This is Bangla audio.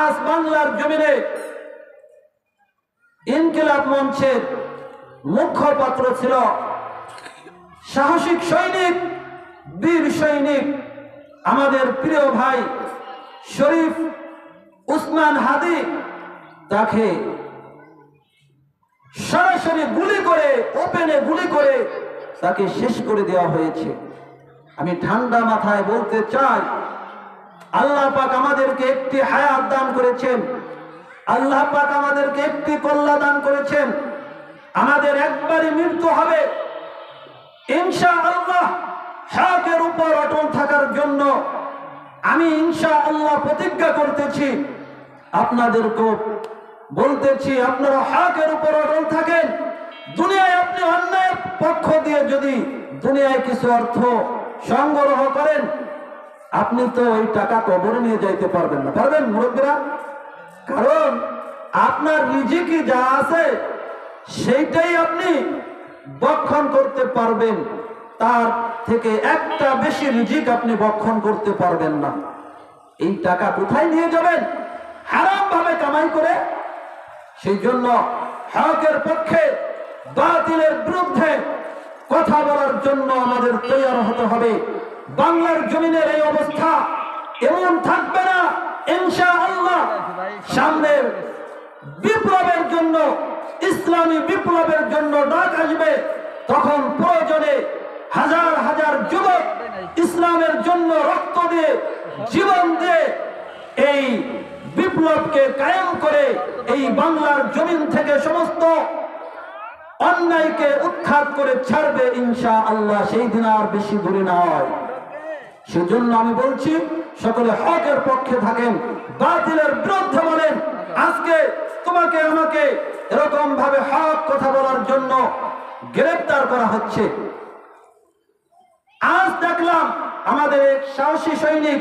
আজ বাংলার জমিনে ইনকিলাব মঞ্চের মুখপাত্র ছিল সাহসিক সৈনিক, বীর সৈনিক, আমাদের প্রিয় ভাই শরীফ উসমান হাদি। তাকে সরাসরি গুলি করে, ওপেনে গুলি করে তাকে শেষ করে দেওয়া হয়েছে। আমি ঠান্ডা মাথায় বলতে চাই, আল্লাহ পাক আমাদেরকে একটি হায়াত দান করেছেন, আল্লাহ পাক আমাদেরকে একটি কল্যাণ দান করেছেন। আমাদের একবারই মৃত্যু হবে, ইনশাআল্লাহ হকের উপর অটল থাকার জন্য আমি ইনশাআল্লাহ প্রতিজ্ঞা করতেছি, আপনাদেরকেও বলতেছি, আপনারা হকের উপর অটল থাকেন। দুনিয়ায় আপনি অন্যায়ের পক্ষ দিয়ে যদি দুনিয়ায় কিছু অর্থ সংগ্রহ করেন, আপনি তো ওই টাকা কবরে নিয়ে যাইতে পারবেন না। পারবেন মুরব্বীরা? কারণ আপনার রিজিকি যা আছে সেইটাই আপনি বক্ষণ করতে পারবেন, তার থেকে একটা বেশি রিজিক আপনি বক্ষণ করতে পারবেন না। এই টাকা কোথায় নিয়ে যাবেন? হারাম ভাবে কামাই করে। সেই জন্য হকের পক্ষে, বাতিলের বিরুদ্ধে কথা বলার জন্য আমাদের তৈরি হতে হবে। বাংলার জমিনের এই অবস্থা এমন থাকবে না ইনশাআল্লাহ। সামনের বিপ্লবের জন্য, ইসলামী বিপ্লবের জন্য ডাক আসবে, তখন প্রয়োজনে হাজার হাজার যুবক ইসলামের জন্য রক্ত দিয়ে, জীবন দিয়ে এই বিপ্লবকে কায়েম করে এই বাংলার জমিন থেকে সমস্ত অন্যায়কে উৎখাত করে ছাড়বে ইনশাআল্লাহ। সেই দিন আর বেশি দূরে নয়। সেজন্য আমি বলছি, সকলে হকের পক্ষে থাকেন, বাতিলের বিরুদ্ধে বলেন। আজকে তোমাকে আমাকে এরকম ভাবে হক কথা বলার জন্য গ্রেফতার করা হচ্ছে। আজ দেখলাম আমাদের এক সাহসী সৈনিক